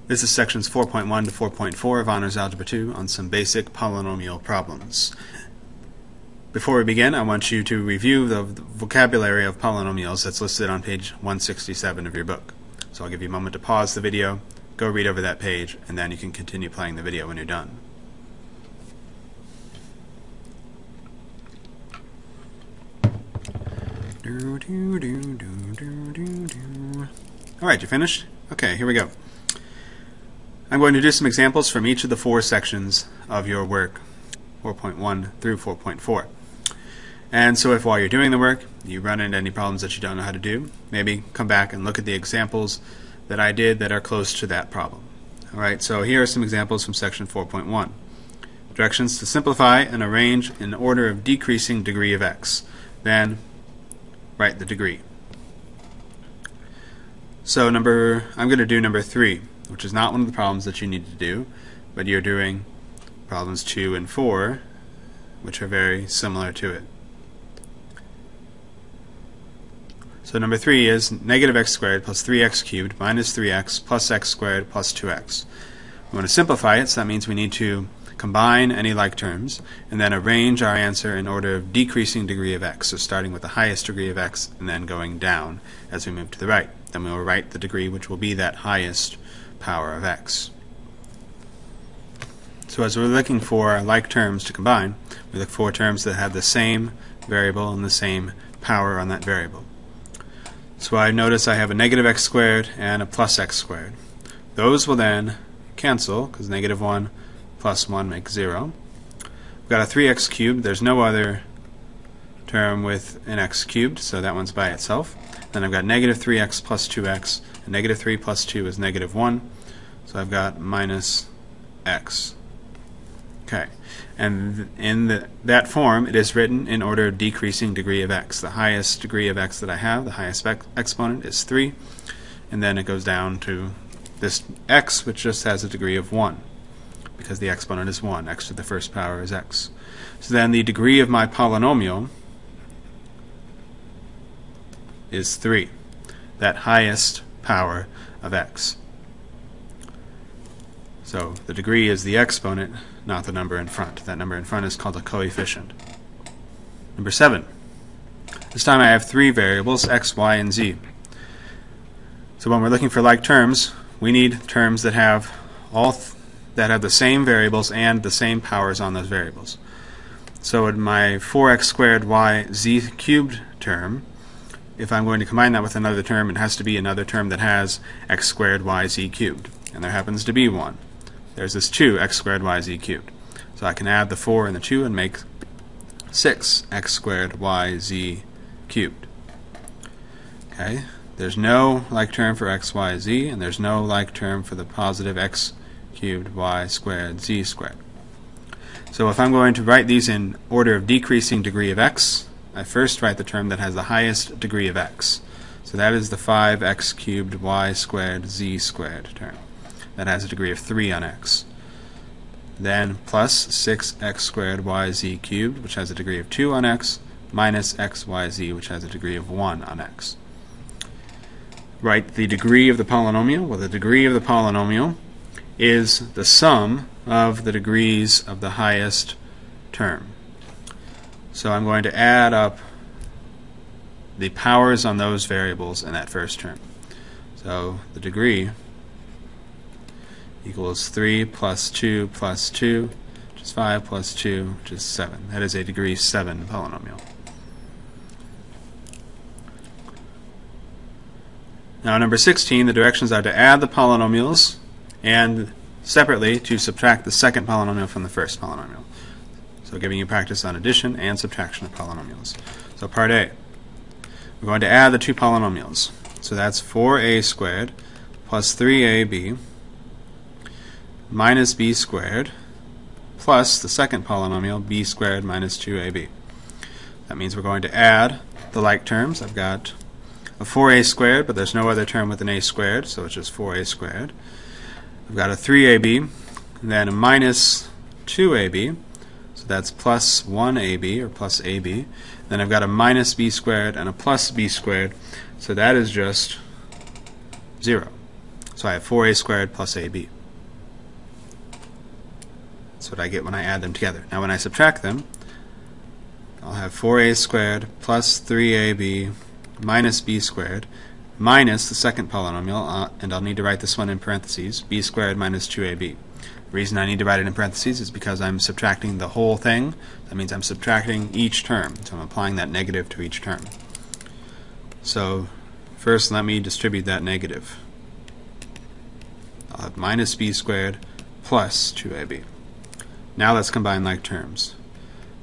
This is sections 4.1 to 4.4 of Honors Algebra 2 on some basic polynomial problems. Before we begin, I want you to review the vocabulary of polynomials that's listed on page 167 of your book. So I'll give you a moment to pause the video, go read over that page, and then you can continue playing the video when you're done. Alright, you finished? Okay, here we go. I'm going to do some examples from each of the four sections of your work, 4.1 through 4.4. And so if while you're doing the work, you run into any problems that you don't know how to do, maybe come back and look at the examples that I did that are close to that problem. Alright, so here are some examples from section 4.1. Directions to simplify and arrange in order of decreasing degree of x. Then write the degree. So I'm going to do number 3, which is not one of the problems that you need to do, but you're doing problems 2 and 4, which are very similar to it. So number 3 is negative x squared plus 3x cubed minus 3x plus x squared plus 2x. We want to simplify it, so that means we need to combine any like terms and then arrange our answer in order of decreasing degree of x. So starting with the highest degree of x and then going down as we move to the right. Then we will write the degree which will be that highest power of x. So as we're looking for like terms to combine, we look for terms that have the same variable and the same power on that variable. So I notice I have a negative x squared and a plus x squared. Those will then cancel because negative 1 plus 1 makes 0. We've got a 3x cubed. There's no other term with an x cubed, so that one's by itself. Then I've got negative 3x plus 2x, and negative 3 plus 2 is negative 1, so I've got minus x. Okay, and in that form it is written in order of decreasing degree of x. The highest degree of x that I have, the highest exponent, is 3, and then it goes down to this x, which just has a degree of 1, because the exponent is 1. X to the first power is x. So then the degree of my polynomial is 3, that highest power of x. So the degree is the exponent, not the number in front. That number in front is called a coefficient. Number 7. This time I have 3 variables, x, y, and z. So when we're looking for like terms, we need terms that have that have the same variables and the same powers on those variables. So in my 4x squared y z cubed term, if I'm going to combine that with another term, it has to be another term that has x squared y z cubed. And there happens to be one. There's this 2 x squared y z cubed. So I can add the 4 and the 2 and make 6 x squared y z cubed. Okay. There's no like term for x, y, z, and there's no like term for the positive x cubed y squared z squared. So if I'm going to write these in order of decreasing degree of x, I first write the term that has the highest degree of x. So that is the 5x cubed y squared z squared term. That has a degree of 3 on x. Then plus 6x squared yz cubed, which has a degree of 2 on x, minus xyz, which has a degree of 1 on x. Write the degree of the polynomial. Well, the degree of the polynomial is the sum of the degrees of the highest term. So I'm going to add up the powers on those variables in that first term. So the degree equals 3 plus 2 plus 2, which is 5 plus 2, which is 7. That is a degree 7 polynomial. Now number 16, the directions are to add the polynomials and separately to subtract the second polynomial from the first polynomial. So giving you practice on addition and subtraction of polynomials. So part A, we're going to add the two polynomials. So that's 4a squared plus 3ab minus b squared plus the second polynomial, b squared minus 2ab. That means we're going to add the like terms. I've got a 4a squared, but there's no other term with an a squared, so it's just 4a squared. I've got a 3ab, and then a minus 2ab, so that's plus 1ab, or plus ab. Then I've got a minus b squared and a plus b squared, so that is just 0. So I have 4a squared plus ab. That's what I get when I add them together. Now when I subtract them, I'll have 4a squared plus 3ab minus b squared minus the second polynomial, and I'll need to write this one in parentheses, b squared minus 2ab. The reason I need to write it in parentheses is because I'm subtracting the whole thing. That means I'm subtracting each term. So I'm applying that negative to each term. So first let me distribute that negative. I'll have minus b squared plus 2ab. Now let's combine like terms.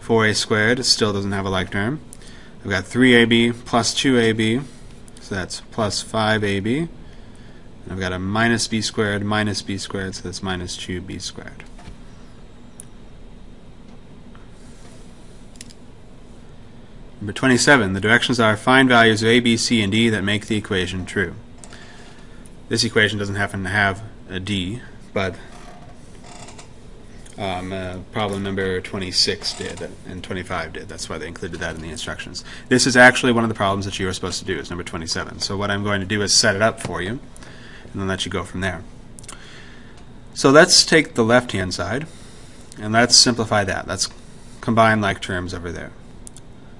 4a squared still doesn't have a like term. I've got 3ab plus 2ab, so that's plus 5ab. And I've got a minus b squared, so that's minus 2b squared. Number 27, the directions are find values of a, b, c, and d that make the equation true. This equation doesn't happen to have a d, but problem number 26 did, and 25 did. That's why they included that in the instructions. This is actually one of the problems that you were supposed to do, is number 27. So what I'm going to do is set it up for you, and then let you go from there. So let's take the left-hand side, and let's simplify that. Let's combine like terms over there.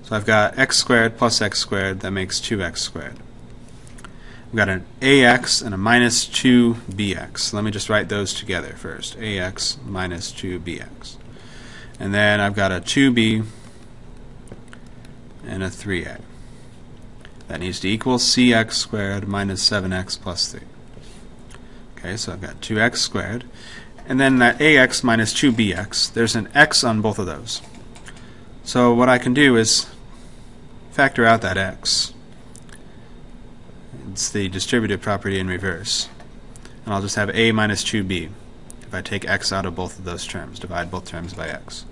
So I've got x squared plus x squared, that makes 2x squared. We've got an ax and a minus 2bx. Let me just write those together first. Ax minus 2bx. And then I've got a 2b and a 3a. That needs to equal cx squared minus 7x plus 3. Okay, so I've got 2x squared. And then that ax minus 2bx, there's an x on both of those. So what I can do is factor out that x. It's the distributive property in reverse. And I'll just have a minus 2b if I take x out of both of those terms, divide both terms by x.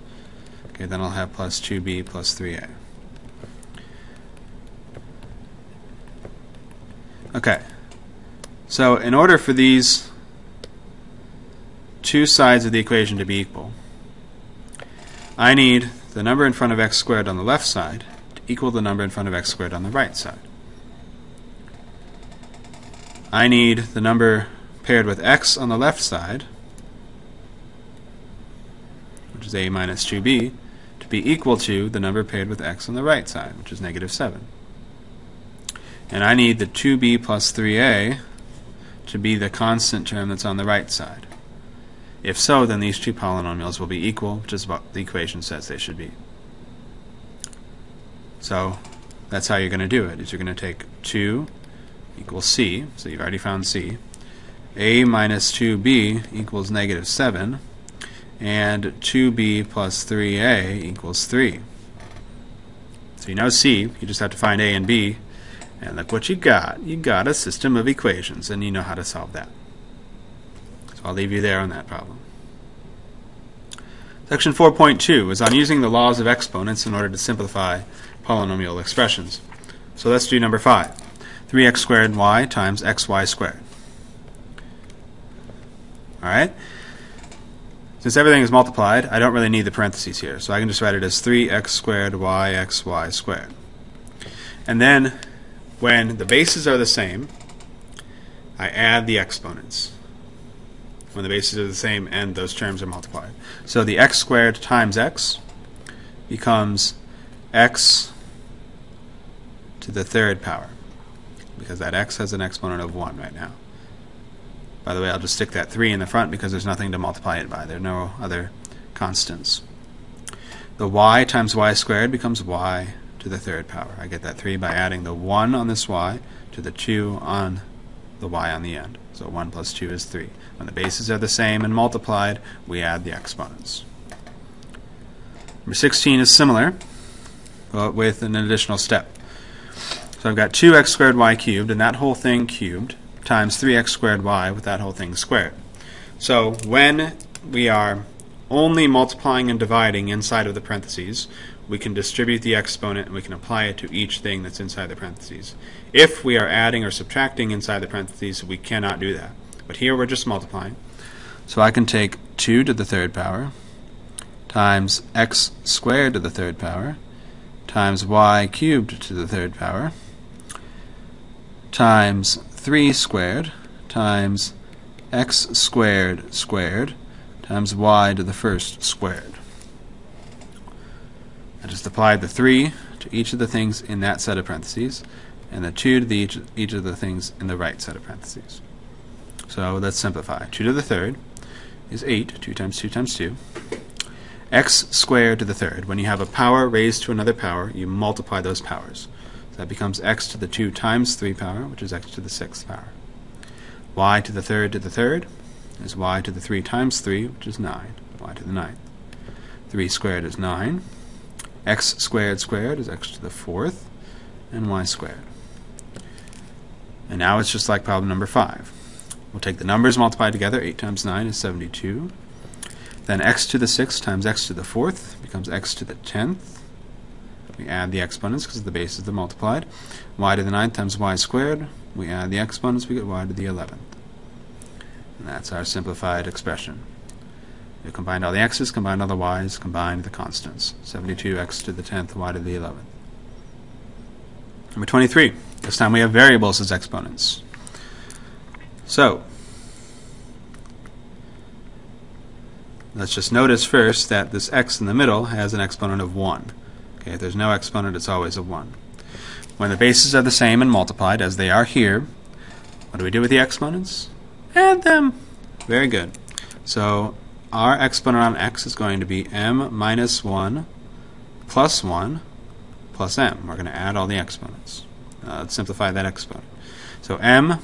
Okay, then I'll have plus 2b plus 3a. Okay, so in order for these two sides of the equation to be equal, I need the number in front of x squared on the left side to equal the number in front of x squared on the right side. I need the number paired with x on the left side, which is a minus 2b, to be equal to the number paired with x on the right side, which is negative 7. And I need the 2b plus 3a to be the constant term that's on the right side. If so, then these two polynomials will be equal, which is what the equation says they should be. So that's how you're going to do it, is you're going to take 2 equals c, so you've already found c, a minus 2b equals negative 7, and 2b plus 3a equals 3. So you know c, you just have to find a and b, and look what you got. You got a system of equations, and you know how to solve that. So I'll leave you there on that problem. Section 4.2 is on using the laws of exponents in order to simplify polynomial expressions. So let's do number 5. 3x squared y times xy squared. Alright? Since everything is multiplied, I don't really need the parentheses here, so I can just write it as 3x squared y xy squared. And then, when the bases are the same, I add the exponents. When the bases are the same and those terms are multiplied. So the x squared times x becomes x to the third power, because that x has an exponent of 1 right now. By the way, I'll just stick that 3 in the front because there's nothing to multiply it by. There are no other constants. The y times y squared becomes y to the third power. I get that 3 by adding the 1 on this y to the 2 on the y on the end. So 1 plus 2 is 3. When the bases are the same and multiplied, we add the exponents. Number 16 is similar, but with an additional step. So I've got 2x squared y cubed, and that whole thing cubed, times 3x squared y with that whole thing squared. So when we are only multiplying and dividing inside of the parentheses, we can distribute the exponent and we can apply it to each thing that's inside the parentheses. If we are adding or subtracting inside the parentheses, we cannot do that. But here we're just multiplying. So I can take 2 to the third power times x squared to the third power times y cubed to the third power times 3 squared times x squared squared times y to the first squared. I just applied the 3 to each of the things in that set of parentheses, and the 2 to each of the things in the right set of parentheses. So let's simplify. 2 to the third is 8. 2 times 2 times 2. X squared to the third. When you have a power raised to another power, you multiply those powers. So that becomes x to the 2 times 3 power, which is x to the 6th power. Y to the third is y to the 3 times 3, which is 9. Y to the 9th. 3 squared is 9. X squared squared is x to the 4th, and y squared. And now it's just like problem number 5. We'll take the numbers multiplied together. 8 times 9 is 72. Then x to the 6th times x to the 4th becomes x to the 10th. We add the exponents because the bases are multiplied. Y to the 9th times y squared. We add the exponents, we get y to the 11th. And that's our simplified expression. We combined all the x's, combined all the y's, combined the constants. 72x to the 10th, y to the 11th. Number 23. This time we have variables as exponents. So, let's just notice first that this x in the middle has an exponent of 1. Okay, if there's no exponent, it's always a 1. When the bases are the same and multiplied, as they are here, what do we do with the exponents? Add them. Very good. So our exponent on x is going to be m minus 1 plus 1 plus m. We're going to add all the exponents. Let's simplify that exponent. So m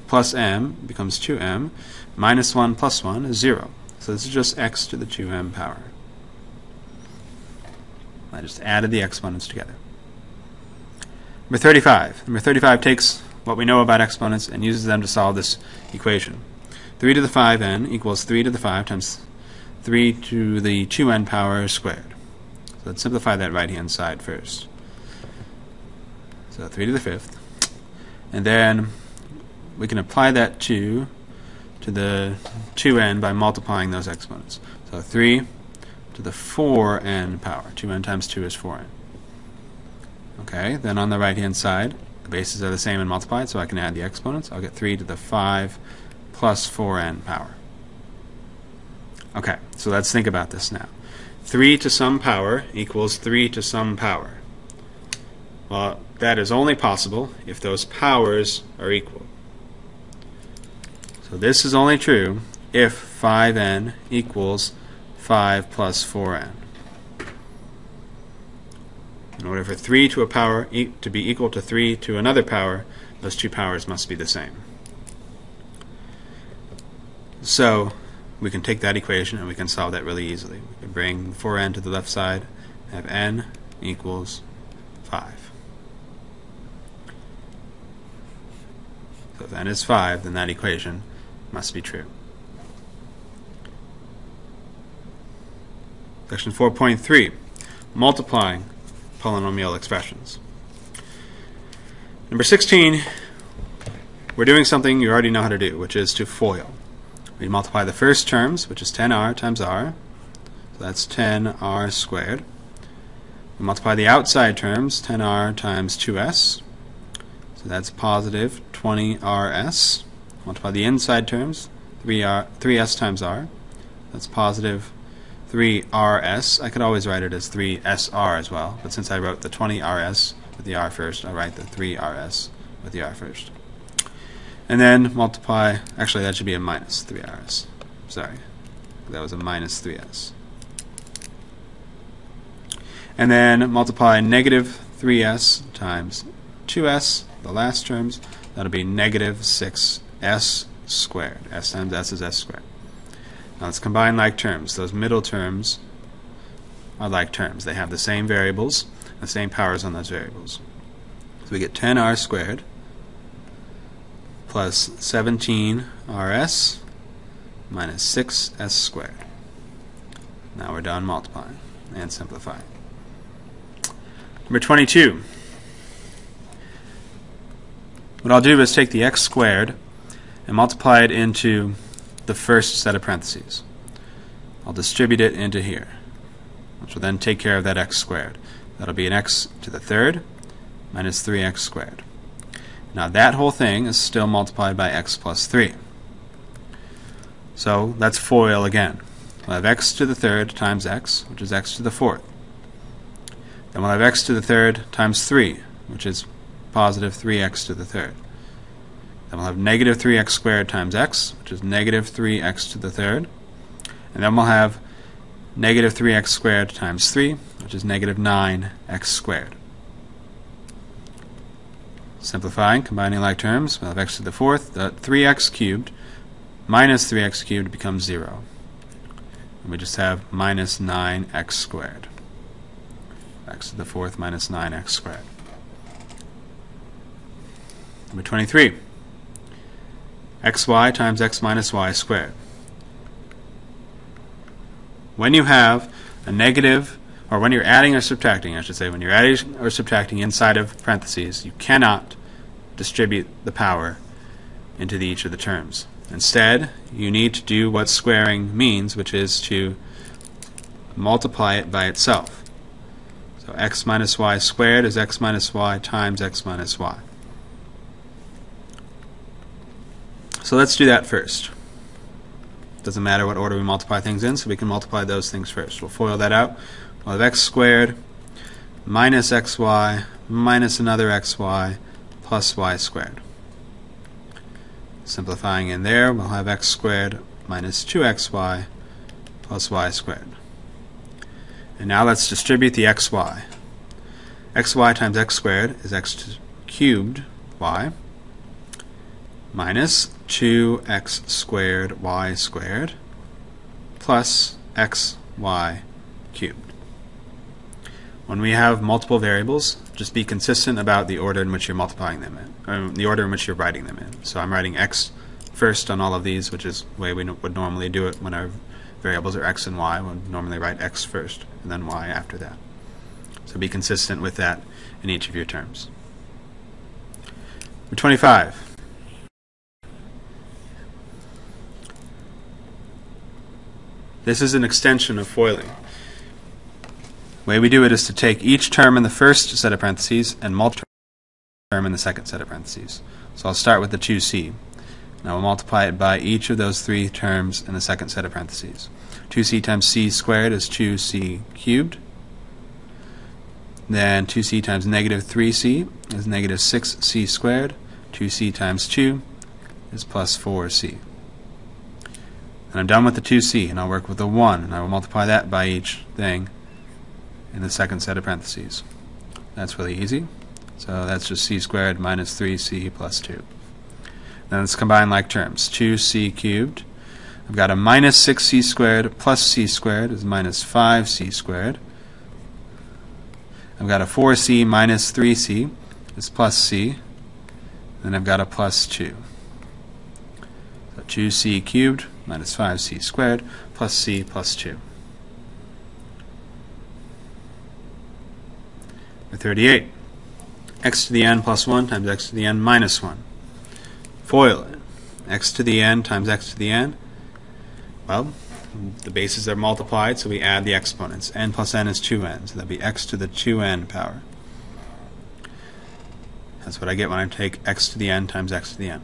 plus m becomes 2m. Minus 1 plus 1 is 0. So this is just x to the 2m power. I just added the exponents together. Number 35. Number 35 takes what we know about exponents and uses them to solve this equation. 3 to the 5n equals 3 to the 5 times 3 to the 2n power squared. So let's simplify that right-hand side first. So 3 to the 5th. And then we can apply that 2 to the 2n by multiplying those exponents. So 3 to the 4n power. 2n times 2 is 4n. Okay, then on the right-hand side, the bases are the same and multiplied, so I can add the exponents. I'll get 3 to the 5 plus 4n power. Okay, so let's think about this now. 3 to some power equals 3 to some power. Well, that is only possible if those powers are equal. So this is only true if 5n equals 5 plus 4n. In order for 3 to a power to be equal to 3 to another power, those two powers must be the same. So we can take that equation and we can solve that really easily. We can bring 4n to the left side, have n equals 5. So if n is 5, then that equation must be true. Section 4.3, multiplying polynomial expressions. Number 16, we're doing something you already know how to do, which is to FOIL. We multiply the first terms, which is 10r times r, so that's 10r squared. We multiply the outside terms, 10r times 2s, so that's positive 20rs. Multiply the inside terms, 3s times r, that's positive 3rs. I could always write it as 3sr as well, but since I wrote the 20rs with the r first, I'll write the 3rs with the r first. And then multiply, actually that should be a minus 3rs. Sorry, that was a minus 3s. And then multiply negative 3s times 2s, the last terms, that'll be negative 6s squared. S times s is s squared. Now let's combine like terms. Those middle terms are like terms. They have the same variables, the same powers on those variables. So we get 10r squared plus 17rs minus 6s squared. Now we're done multiplying and simplifying. Number 22. What I'll do is take the x squared and multiply it into the first set of parentheses. I'll distribute it into here, which will then take care of that x squared. That'll be an x to the third minus 3x squared. Now that whole thing is still multiplied by x plus 3. So let's FOIL again. We'll have x to the third times x, which is x to the fourth. Then we'll have x to the third times 3, which is positive 3x to the third. Then we'll have negative 3x squared times x, which is negative 3x to the third. And then we'll have negative 3x squared times 3, which is negative 9x squared. Simplifying, combining like terms, we'll have x to the fourth, 3x cubed minus 3x cubed becomes 0. And we just have minus 9x squared. X to the fourth minus 9x squared. Number 23. xy times x minus y squared. When you have a negative, or when you're adding or subtracting, I should say, when you're adding or subtracting inside of parentheses, you cannot distribute the power into each of the terms. Instead, you need to do what squaring means, which is to multiply it by itself. So x minus y squared is x minus y times x minus y. So let's do that first. Doesn't matter what order we multiply things in, so we can multiply those things first. We'll FOIL that out. We'll have x squared minus xy minus another xy plus y squared. Simplifying in there, we'll have x squared minus 2xy plus y squared. And now let's distribute the xy. xy times x squared is x cubed y minus 2x squared y squared plus xy cubed. When we have multiple variables, just be consistent about the order in which you're multiplying them in, or the order in which you're writing them in. So I'm writing x first on all of these, which is the way we would normally do it when our variables are x and y. We'll normally write x first and then y after that. So be consistent with that in each of your terms. Number 25. This is an extension of FOILing. The way we do it is to take each term in the first set of parentheses and multiply the term in the second set of parentheses. So I'll start with the 2c. Now we'll multiply it by each of those three terms in the second set of parentheses. 2c times c squared is 2c cubed. Then 2c times negative 3c is negative 6c squared. 2c times 2 is plus 4c. And I'm done with the 2c, and I'll work with the 1, and I will multiply that by each thing in the second set of parentheses. That's really easy. So that's just c squared minus 3c plus 2. Then let's combine like terms. 2c cubed. I've got a minus 6c squared plus c squared is minus 5c squared. I've got a 4c minus 3c is plus c. Then I've got a plus 2. So 2c cubed minus 5c squared plus c plus 2. Number 38. X to the n plus 1 times x to the n minus 1. FOIL it. X to the n times x to the n. Well, the bases are multiplied, so we add the exponents. N plus n is 2n, so that'd be x to the 2n power. That's what I get when I take x to the n times x to the n.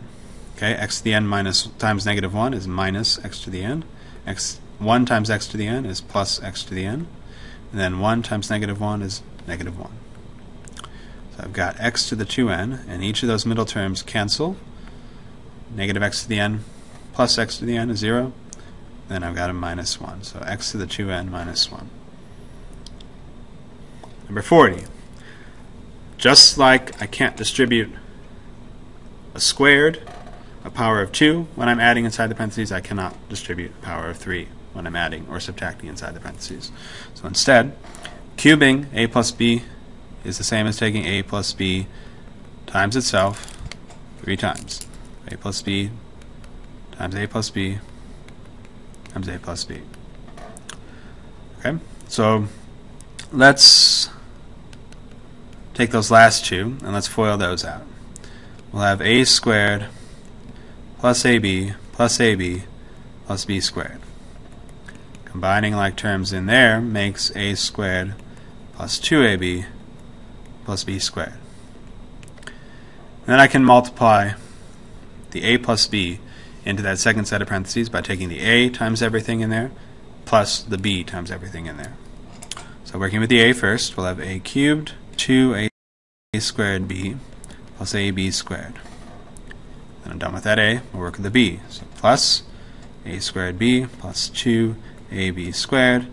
Okay, x to the n minus times negative 1 is minus x to the n. 1 times x to the n is plus x to the n. And then 1 times negative 1 is negative 1. So I've got x to the 2n, and each of those middle terms cancel. Negative x to the n plus x to the n is 0. Then I've got a minus 1. So x to the 2n minus 1. Number 40. Just like I can't distribute a squared, a power of 2 when I'm adding inside the parentheses, I cannot distribute a power of 3 when I'm adding or subtracting inside the parentheses. So instead, cubing a plus b is the same as taking a plus b times itself 3 times. A plus b times a plus b times a plus b. Okay, so let's take those last two and let's FOIL those out. We'll have a squared plus ab plus ab plus b squared. Combining like terms in there makes a squared plus 2ab plus b squared. Then I can multiply the a plus b into that second set of parentheses by taking the a times everything in there plus the b times everything in there. So working with the a first, we'll have a cubed 2a squared b plus ab squared. Then I'm done with that a, we'll work with the b. So plus a squared b plus 2ab squared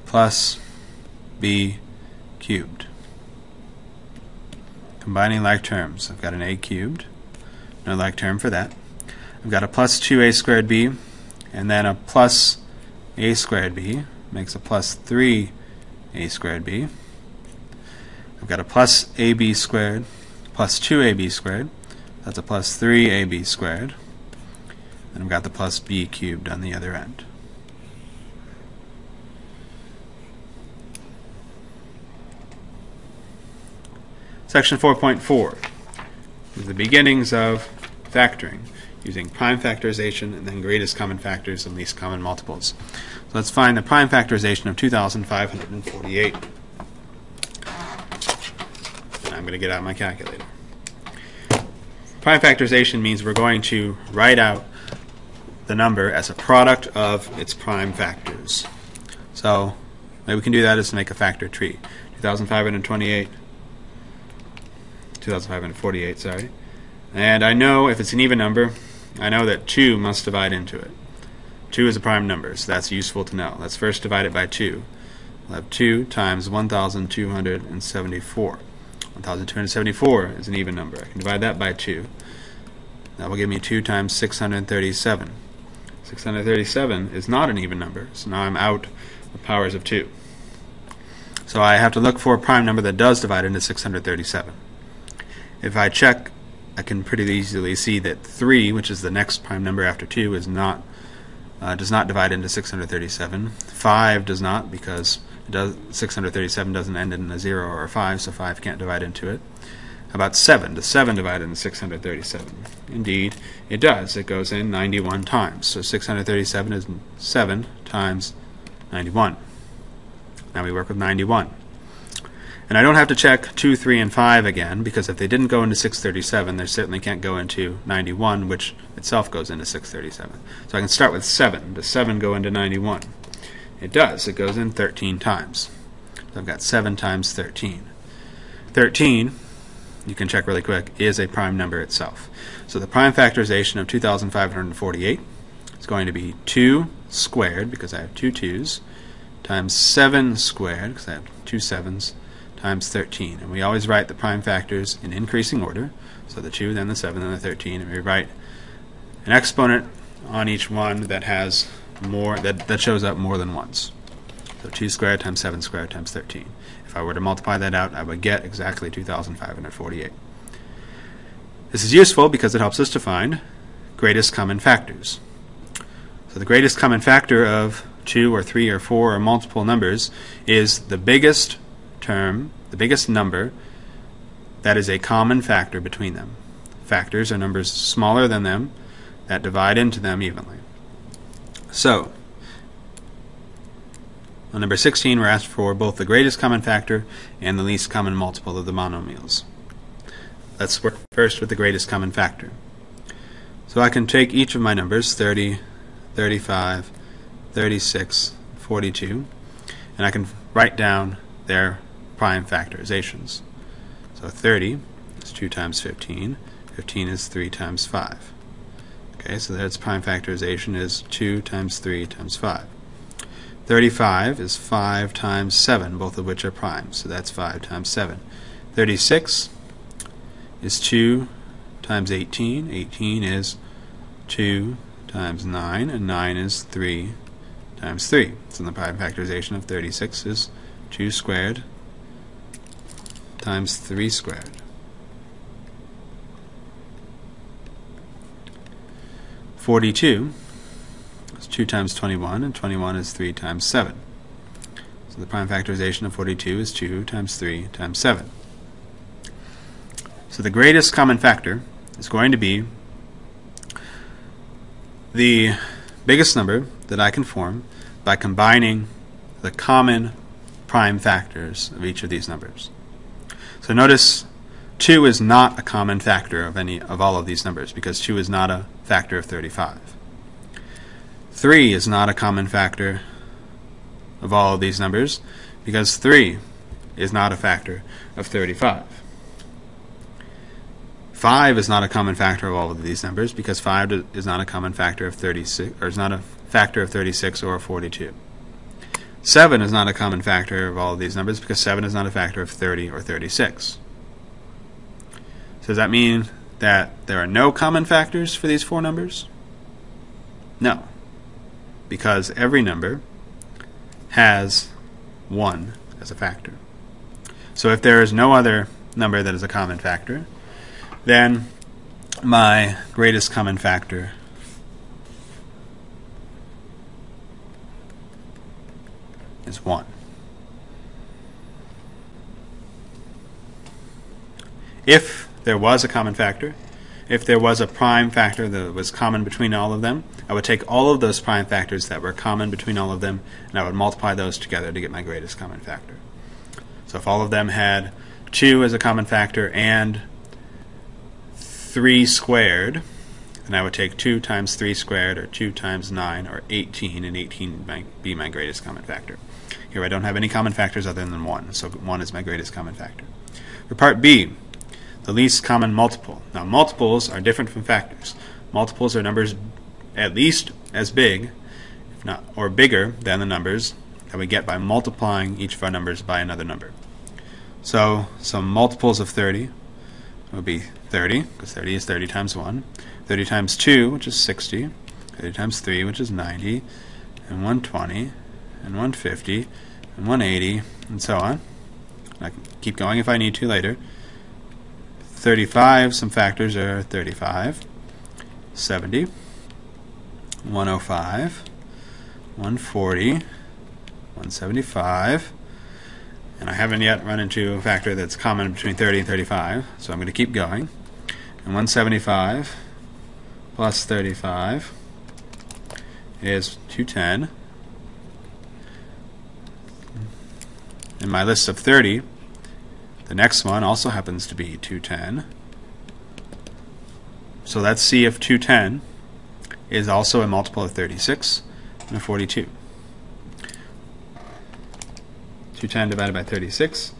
plus b cubed. Combining like terms, I've got an a cubed, no like term for that. I've got a plus 2a squared b, and then a plus a squared b makes a plus 3a squared b. I've got a plus ab squared plus 2ab squared. That's a plus 3ab squared. And I've got the plus b cubed on the other end. Section 4.4 is the beginnings of factoring using prime factorization and then greatest common factors and least common multiples. So let's find the prime factorization of 2,548. And I'm going to get out my calculator. Prime factorization means we're going to write out the number as a product of its prime factors. So the way we can do that is to make a factor tree. 2,548, sorry. And I know if it's an even number, I know that 2 must divide into it. 2 is a prime number, so that's useful to know. Let's first divide it by 2. We'll have 2 times 1,274. 1,274 is an even number. I can divide that by 2. That will give me 2 times 637. 637 is not an even number, so now I'm out of powers of 2. So I have to look for a prime number that does divide into 637. If I check, I can pretty easily see that 3, which is the next prime number after 2, is not does not divide into 637. 5 does not, because 637 doesn't end in a 0 or a 5, so 5 can't divide into it. How about 7? Does 7 divide into 637? Indeed, it does. It goes in 91 times. So 637 is 7 times 91. Now we work with 91. And I don't have to check 2, 3, and 5 again, because if they didn't go into 637, they certainly can't go into 91, which itself goes into 637. So I can start with 7. Does 7 go into 91? It does. It goes in 13 times. So I've got 7 times 13. 13, you can check really quick, is a prime number itself. So the prime factorization of 2,548 is going to be 2 squared, because I have 2 2's, times 7 squared, because I have 2 7's, times 13. And we always write the prime factors in increasing order. So the 2, then the 7, then the 13. And we write an exponent on each one that has more, that shows up more than once. So 2 squared times 7 squared times 13. If I were to multiply that out, I would get exactly 2,548. This is useful because it helps us to find greatest common factors. So the greatest common factor of 2 or 3 or 4 or multiple numbers is the biggest term, the biggest number that is a common factor between them. Factors are numbers smaller than them that divide into them evenly. So, on number 16, we're asked for both the greatest common factor and the least common multiple of the monomials. Let's work first with the greatest common factor. So I can take each of my numbers, 30, 35, 36, 42, and I can write down their prime factorizations. So 30 is 2 times 15. 15 is 3 times 5. Okay, so that's prime factorization is 2 times 3 times 5. 35 is 5 times 7, both of which are prime, so that's 5 times 7. 36 is 2 times 18. 18 is 2 times 9, and 9 is 3 times 3. So the prime factorization of 36 is 2 squared times 3 squared. 42 is 2 times 21, and 21 is 3 times 7. So the prime factorization of 42 is 2 times 3 times 7. So the greatest common factor is going to be the biggest number that I can form by combining the common prime factors of each of these numbers. So notice 2 is not a common factor of all of these numbers because 2 is not a factor of 35. 3 is not a common factor of all of these numbers because 3 is not a factor of 35. 5 is not a common factor of all of these numbers because 5 is not a common factor of 36, or is not a factor of 36 or 42. 7 is not a common factor of all of these numbers because 7 is not a factor of 30 or 36. So does that mean that there are no common factors for these four numbers? No, because every number has 1 as a factor. So if there is no other number that is a common factor, then my greatest common factor is 1. If there was a common factor, if there was a prime factor that was common between all of them, I would take all of those prime factors that were common between all of them and I would multiply those together to get my greatest common factor. So if all of them had 2 as a common factor and 3 squared, then I would take 2 times 3 squared, or 2 times 9, or 18, and 18 might be my greatest common factor. Here I don't have any common factors other than 1, so 1 is my greatest common factor. For part B, the least common multiple. Now multiples are different from factors. Multiples are numbers at least as big, if not, or bigger than the numbers that we get by multiplying each of our numbers by another number. So some multiples of 30 would be 30, because 30 is 30 times 1, 30 times 2, which is 60, 30 times 3, which is 90, and 120, and 150, and 180, and so on. I can keep going if I need to later. 35, some factors are 35, 70, 105, 140, 175, and I haven't yet run into a factor that's common between 30 and 35, so I'm going to keep going. And 175 plus 35 is 210. In my list of 30, the next one also happens to be 210. So let's see if 210 is also a multiple of 36 and a 42. 210 divided by 36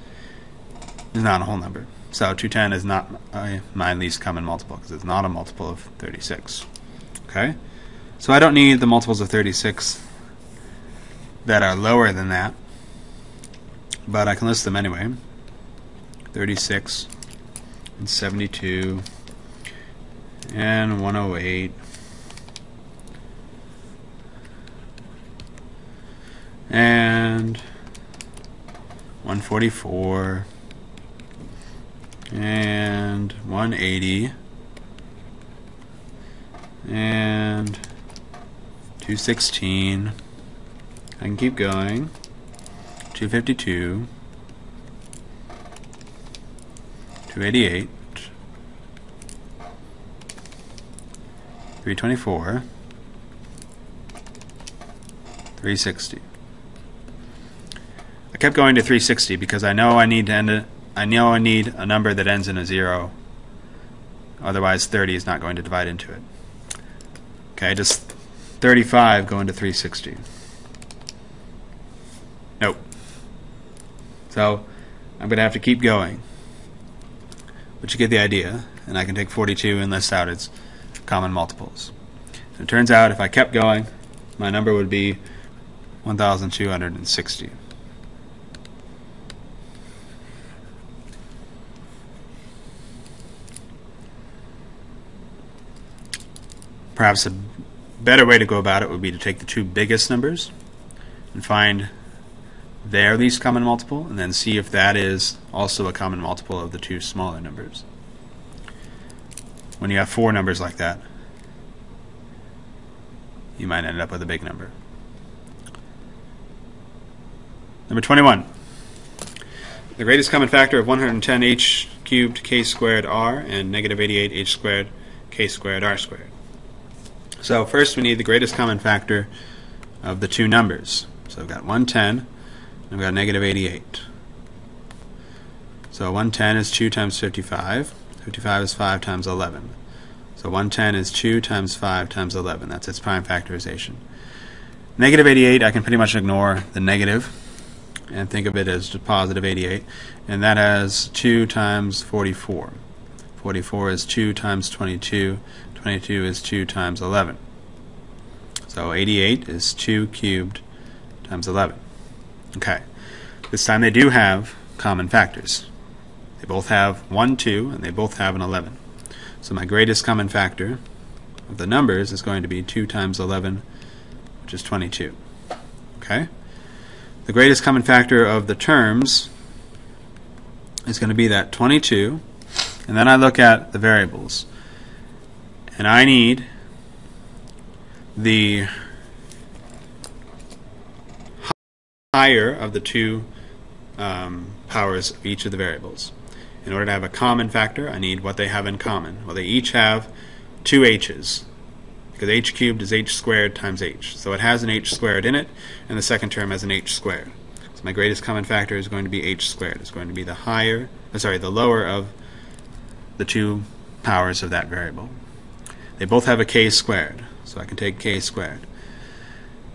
is not a whole number. So 210 is not my least common multiple because it's not a multiple of 36. Okay? So I don't need the multiples of 36 that are lower than that, but I can list them anyway. 36 and 72 and 108 and 144 and 180 and 216. I can keep going. 252, 288, 324, 360. I kept going to 360 because I know I need a number that ends in a 0. Otherwise 30 is not going to divide into it. Okay, does 35 go into 360? Nope. So I'm going to have to keep going. But you get the idea, and I can take 42 and list out its common multiples. So it turns out if I kept going, my number would be 1,260. Perhaps a better way to go about it would be to take the two biggest numbers and find their least common multiple, and then see if that is also a common multiple of the two smaller numbers. When you have 4 numbers like that, you might end up with a big number. Number 21. The greatest common factor of 110h cubed k squared r and negative 88h squared k squared r squared. So first we need the greatest common factor of the two numbers. So we've got 110 and we've got negative 88. So 110 is 2 times 55. 55 is 5 times 11. So 110 is 2 times 5 times 11. That's its prime factorization. Negative 88, I can pretty much ignore the negative and think of it as positive 88. And that has 2 times 44. 44 is 2 times 22. 22 is 2 times 11. So 88 is 2 cubed times 11. Okay. This time they do have common factors. They both have 1, 2, and they both have an 11. So my greatest common factor of the numbers is going to be 2 times 11, which is 22. Okay? The greatest common factor of the terms is going to be that 22, and then I look at the variables. And I need the higher of the two powers of each of the variables. In order to have a common factor, I need what they have in common. Well, they each have two h's, because h cubed is h squared times h. So it has an h squared in it, and the second term has an h squared. So my greatest common factor is going to be h squared. It's going to be the lower of the two powers of that variable. They both have a k squared, so I can take k squared.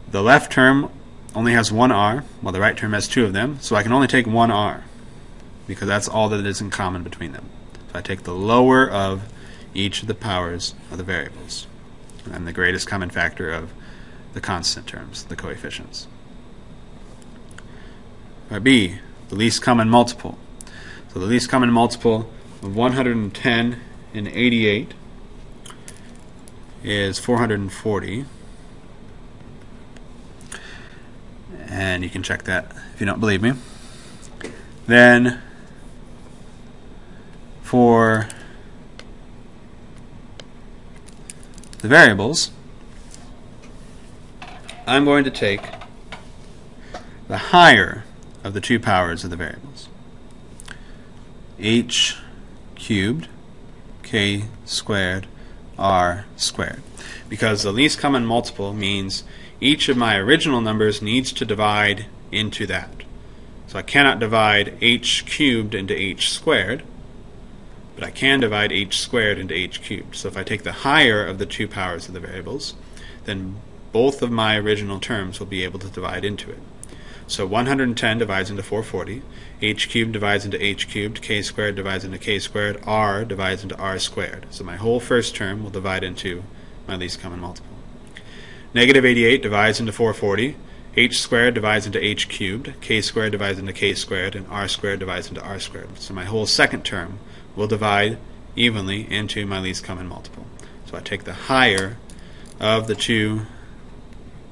The left term only has one r, while the right term has two of them, so I can only take one r, because that's all that is in common between them. So I take the lower of each of the powers of the variables, and the greatest common factor of the constant terms, the coefficients. B, the least common multiple. So the least common multiple of 110 and 88 is 440. And you can check that if you don't believe me. Then for the variables, I'm going to take the higher of the two powers of the variables. H cubed, k squared, r squared. Because the least common multiple means each of my original numbers needs to divide into that. So I cannot divide h cubed into h squared, but I can divide h squared into h cubed. So if I take the higher of the two powers of the variables, then both of my original terms will be able to divide into it. So 110 divides into 440, h cubed divides into h cubed, k squared divides into k squared, r divides into r squared. So my whole first term will divide into my least common multiple. Negative 88 divides into 440, h squared divides into h cubed, k squared divides into k squared, and r squared divides into r squared. So my whole second term will divide evenly into my least common multiple. So I take the higher of the two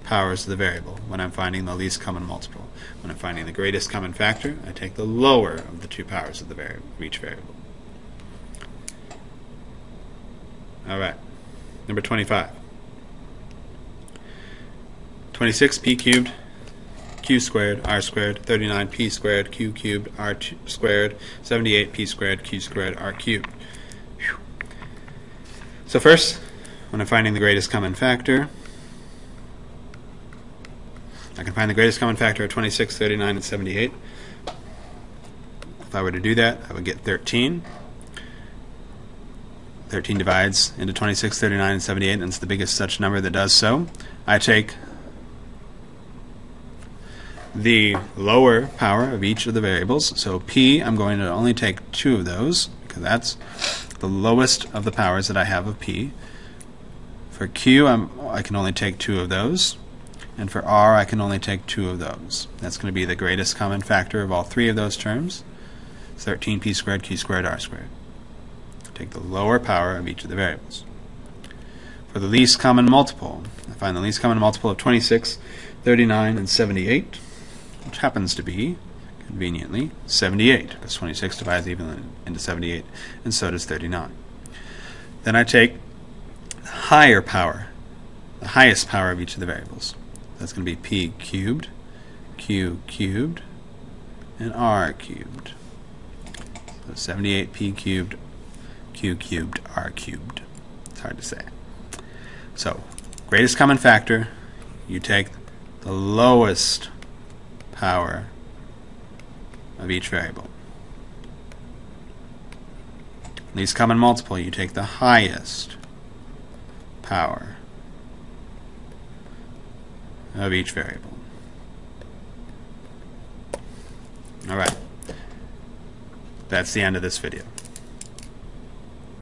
powers of the variable when I'm finding the least common multiple. When I'm finding the greatest common factor, I take the lower of the two powers of the each variable. Alright, number 25. 26 p cubed, q squared, r squared, 39 p squared, q cubed, r squared, 78 p squared, q squared, r cubed. Whew. So first, when I'm finding the greatest common factor, I can find the greatest common factor of 26, 39, and 78. If I were to do that, I would get 13. 13 divides into 26, 39, and 78, and it's the biggest such number that does so. I take the lower power of each of the variables. So p, I'm going to only take two of those, because that's the lowest of the powers that I have of p. For q, I can only take two of those. And for r, I can only take two of those. That's going to be the greatest common factor of all three of those terms. It's 13p squared, q squared, r squared. Take the lower power of each of the variables. For the least common multiple, I find the least common multiple of 26, 39, and 78, which happens to be, conveniently, 78, because 26 divides evenly into 78, and so does 39. Then I take the higher power, the highest power of each of the variables. That's going to be p cubed, q cubed, and r cubed. So 78p cubed, q cubed, r cubed. It's hard to say. So, greatest common factor, you take the lowest power of each variable. Least common multiple, you take the highest power of each variable. Alright. That's the end of this video.